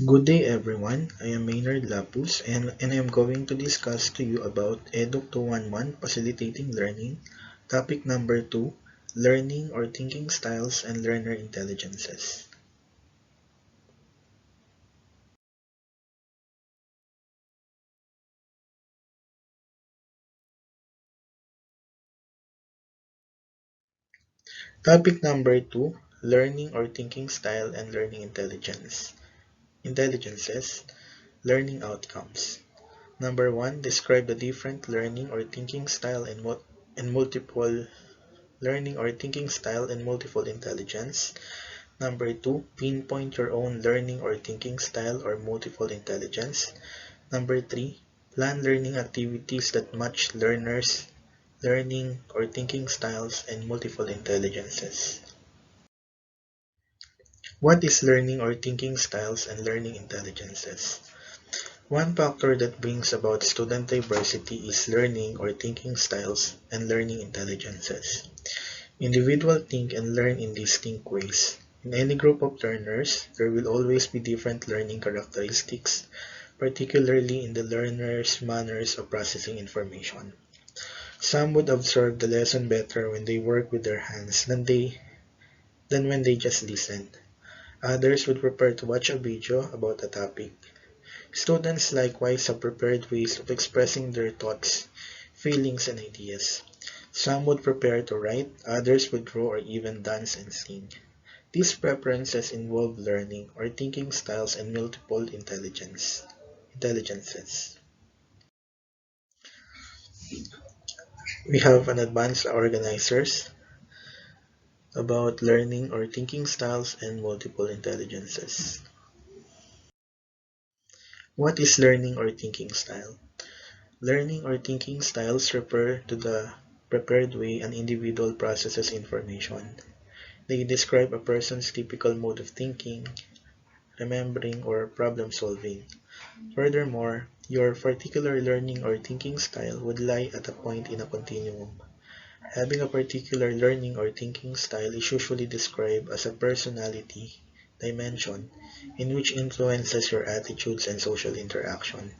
Good day everyone, I am Maynard Lapus and I am going to discuss to you about EDUC 211 Facilitating Learning, topic number 2, Learning or Thinking Styles and Learner Intelligences. Topic number 2, Learning or Thinking Style and Learning Intelligences, Learning Outcomes. Number 1, describe the different learning or thinking style and multiple learning or thinking style and multiple intelligence. Number 2, pinpoint your own learning or thinking style or multiple intelligence. Number 3, plan learning activities that match learners' learning or thinking styles and multiple intelligences. What is learning or thinking styles and learning intelligences? One factor that brings about student diversity is learning or thinking styles and learning intelligences. Individuals think and learn in distinct ways. In any group of learners, there will always be different learning characteristics, particularly in the learner's manners of processing information. Some would absorb the lesson better when they work with their hands than when they just listen. Others would prefer to watch a video about a topic. Students likewise have prepared ways of expressing their thoughts, feelings, and ideas. Some would prepare to write, others would draw or even dance and sing. These preferences involve learning or thinking styles and multiple intelligences. We have an advanced organizers about learning or thinking styles and multiple intelligences. What is learning or thinking style? Learning or thinking styles refer to the prepared way an individual processes information. They describe a person's typical mode of thinking, remembering, or problem solving. Furthermore, your particular learning or thinking style would lie at a point in a continuum. Having a particular learning or thinking style is usually described as a personality dimension in which influences your attitudes and social interaction.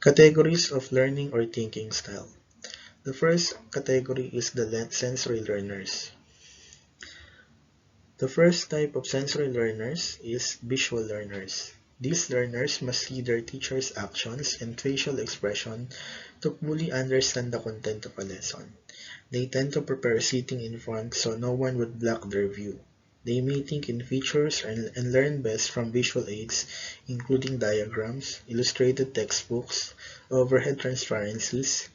Categories of learning or thinking style. The first category is the sensory learners. The first type of sensory learners is visual learners. These learners must see their teacher's actions and facial expression to fully understand the content of a lesson. They tend to prepare sitting in front so no one would block their view. They may think in features and learn best from visual aids, including diagrams, illustrated textbooks, overhead transparencies,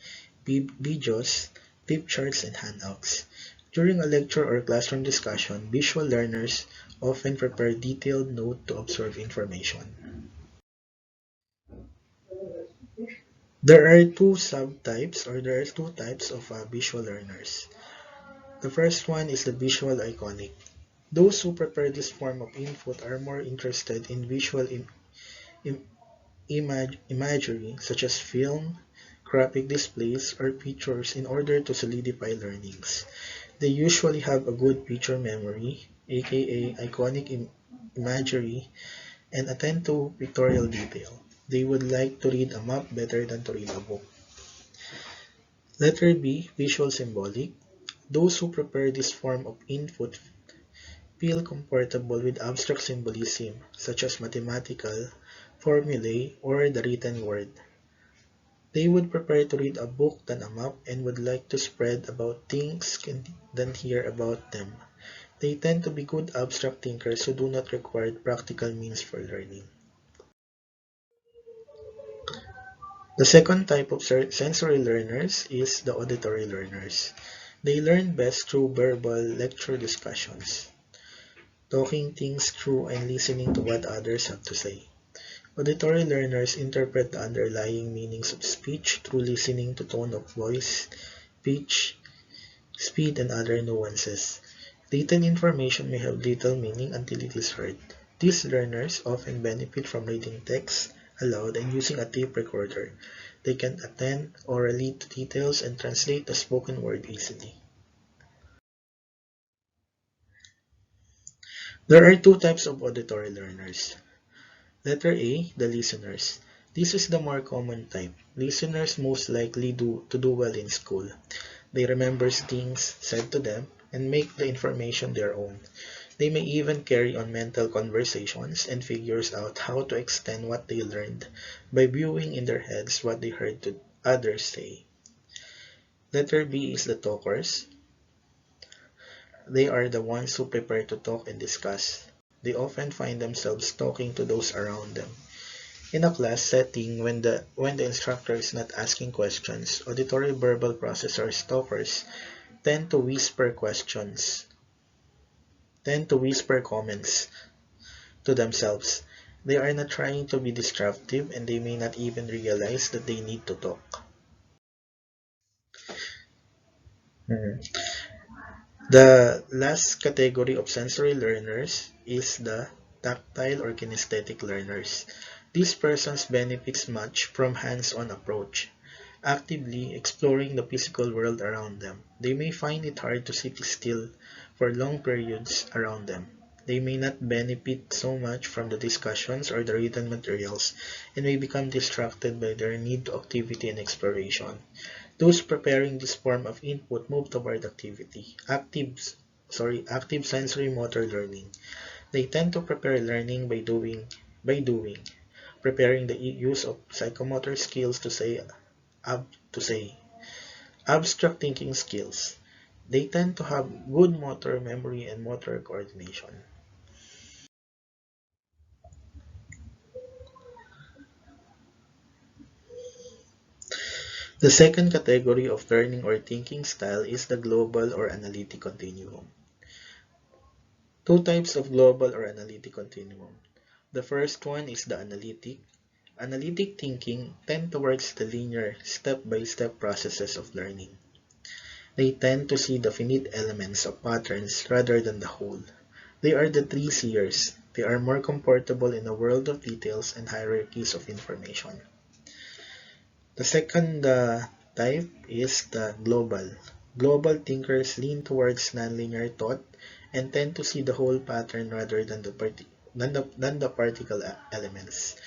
videos, flip charts, and handouts. During a lecture or classroom discussion, visual learners often prepare detailed notes to absorb information. There are two types of visual learners. The first one is the visual iconic. Those who prepare this form of input are more interested in visual im- imagery such as film, graphic displays, or pictures in order to solidify learnings. They usually have a good picture memory, aka iconic imagery, and attend to pictorial detail. They would like to read a map better than to read a book. Letter B, visual symbolic. Those who prepare this form of input feel comfortable with abstract symbolism, such as mathematical formulae or the written word. They would prefer to read a book than a map and would like to spread about things than hear about them. They tend to be good abstract thinkers who do not require practical means for learning. The second type of sensory learners is the auditory learners. They learn best through verbal lecture discussions, talking things through and listening to what others have to say. Auditory learners interpret the underlying meanings of speech through listening to tone of voice, pitch, speed, and other nuances. Written information may have little meaning until it is heard. These learners often benefit from reading text aloud and using a tape recorder. They can attend orally to details and translate the spoken word easily. There are two types of auditory learners. Letter A, the listeners. This is the more common type. Listeners most likely to do well in school. They remember things said to them and make the information their own. They may even carry on mental conversations and figures out how to extend what they learned by viewing in their heads what they heard to others say. Letter B is the talkers. They are the ones who prepare to talk and discuss. They often find themselves talking to those around them. In a class setting, when the instructor is not asking questions, auditory verbal processors talkers tend to whisper questions, tend to whisper comments to themselves. They are not trying to be disruptive and they may not even realize that they need to talk. Mhm. The last category of sensory learners is the tactile or kinesthetic learners. These persons benefits much from hands-on approach, actively exploring the physical world around them. They may find it hard to sit still for long periods around them. They may not benefit so much from the discussions or the written materials and may become distracted by their need to activity and exploration. Those preparing this form of input move toward active sensory motor learning. They tend to prepare learning by doing, preparing the use of psychomotor skills to say abstract thinking skills. They tend to have good motor memory and motor coordination. The second category of learning or thinking style is the global or analytic continuum. Two types of global or analytic continuum. The first one is the analytic. Analytic thinking tend towards the linear, step-by-step processes of learning. They tend to see the finite elements of patterns rather than the whole. They are the three seers. They are more comfortable in a world of details and hierarchies of information. The second type is the global. Global thinkers lean towards nonlinear thought and tend to see the whole pattern rather than the particle elements.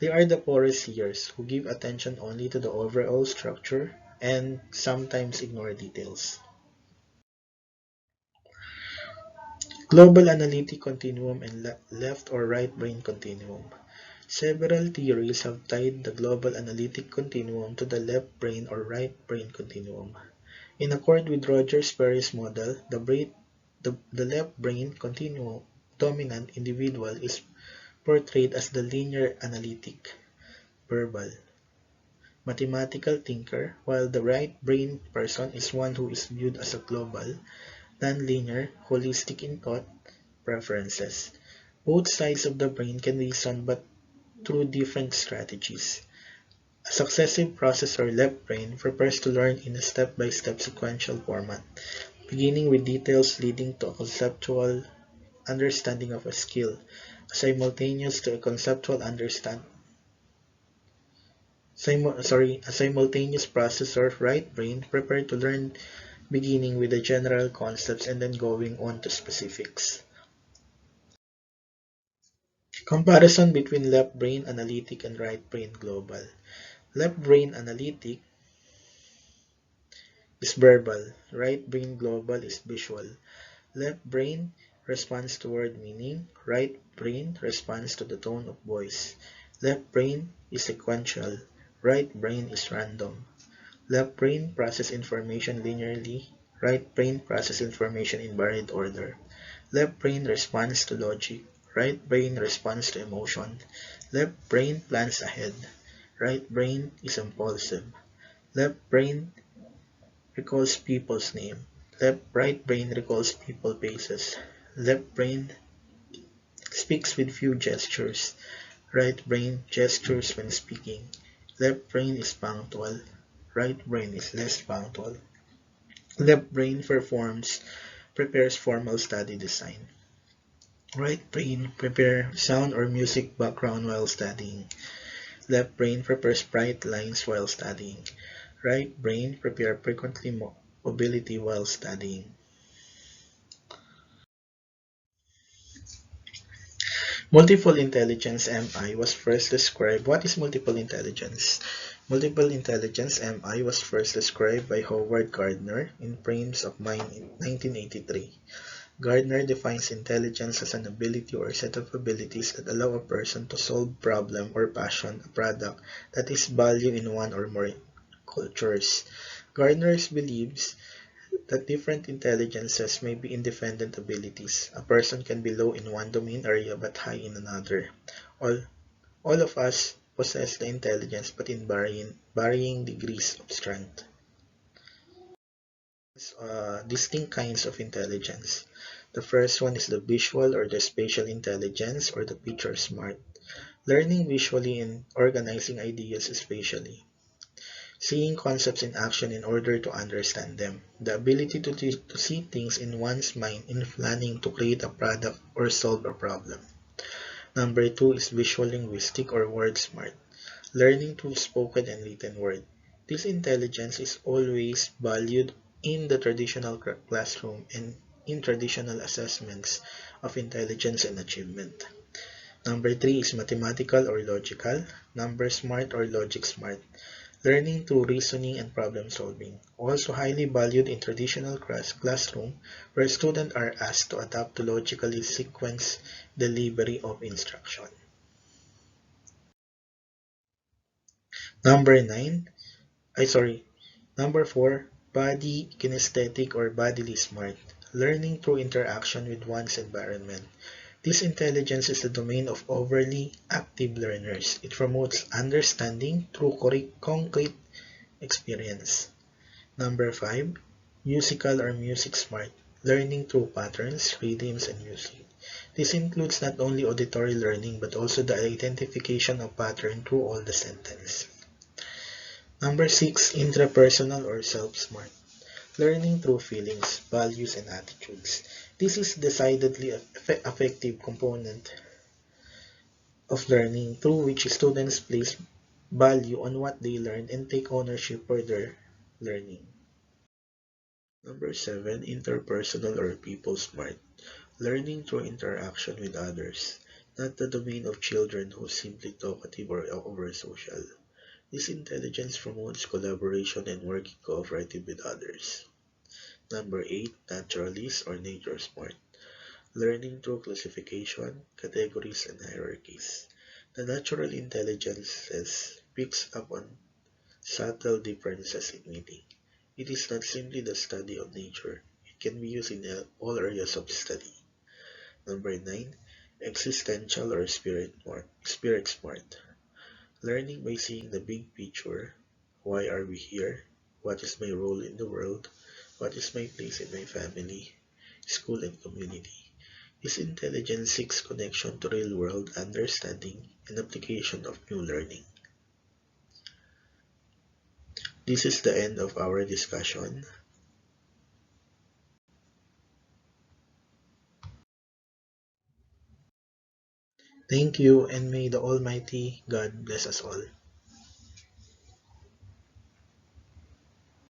They are the porous seers who give attention only to the overall structure and sometimes ignore details. Global analytic continuum and left or right brain continuum. Several theories have tied the global analytic continuum to the left brain or right brain continuum. In accord with Roger Sperry's model, the left brain continuum dominant individual is portrayed as the linear analytic, verbal, mathematical thinker, while the right brain person is one who is viewed as a global, non-linear, holistic in thought, preferences. Both sides of the brain can reason but through different strategies. A successive processor left brain prepares to learn in a step-by-step sequential format, beginning with details leading to a conceptual understanding of a skill, simultaneous to a conceptual understand a simultaneous processor right brain prepared to learn beginning with the general concepts and then going on to specifics. Comparison between left brain analytic and right brain global. Left brain analytic is verbal, right brain global is visual. Left brain responds to word meaning, right brain responds to the tone of voice. Left brain is sequential, right brain is random. Left brain processes information linearly, right brain processes information in varied order. Left brain responds to logic, right brain responds to emotion. Left brain plans ahead, right brain is impulsive. Left brain recalls people's name. Right brain recalls people faces. Left brain speaks with few gestures. Right brain gestures when speaking. Left brain is punctual. Right brain is less punctual. Left brain prepares formal study design. Right brain prepare sound or music background while studying. Left brain prepares bright lines while studying. Right brain prepare frequently mobility while studying. Multiple intelligence (MI) was first described. What is multiple intelligence? Multiple intelligence (MI) was first described by Howard Gardner in Frames of Mind in 1983. Gardner defines intelligence as an ability or set of abilities that allow a person to solve problem or passion a product that is valued in one or more cultures. Gardner believes that different intelligences may be independent abilities. A person can be low in one domain area but high in another. All, all of us possess the intelligence but in varying degrees of strength. Distinct kinds of intelligence. The first one is the visual or the spatial intelligence or the picture smart. Learning visually and organizing ideas spatially. Seeing concepts in action in order to understand them. The ability to see things in one's mind in planning to create a product or solve a problem. Number two is visual linguistic or word smart. Learning through spoken and written word. This intelligence is always valued in the traditional classroom and in traditional assessments of intelligence and achievement. Number three is mathematical or logical, number smart or logic smart. Learning through reasoning and problem solving. Also highly valued in traditional classroom where students are asked to adapt to logically sequence delivery of instruction. Number 9, I sorry, Number 4, body kinesthetic or bodily smart. Learning through interaction with one's environment. This intelligence is the domain of overly active learners. It promotes understanding through concrete experience. Number 5, musical or music smart. Learning through patterns, rhythms, and music. This includes not only auditory learning but also the identification of pattern through all the sentence. Number 6, intrapersonal or self-smart. Learning through feelings, values, and attitudes. This is decidedly an effective component of learning through which students place value on what they learn and take ownership for their learning. Number 7, interpersonal or people smart. Learning through interaction with others, not the domain of children who are simply talkative or over social. This intelligence promotes collaboration and working cooperative with others. Number 8, naturalist or nature smart. Learning through classification, categories, and hierarchies. The natural intelligence picks up on subtle differences in meaning. It is not simply the study of nature. It can be used in all areas of study. Number 9, existential or spirit smart. Learning by seeing the big picture. Why are we here? What is my role in the world? What is my place in my family, school, and community? This intelligence seeks connection to real world understanding and application of new learning. This is the end of our discussion. Thank you, and may the Almighty God bless us all.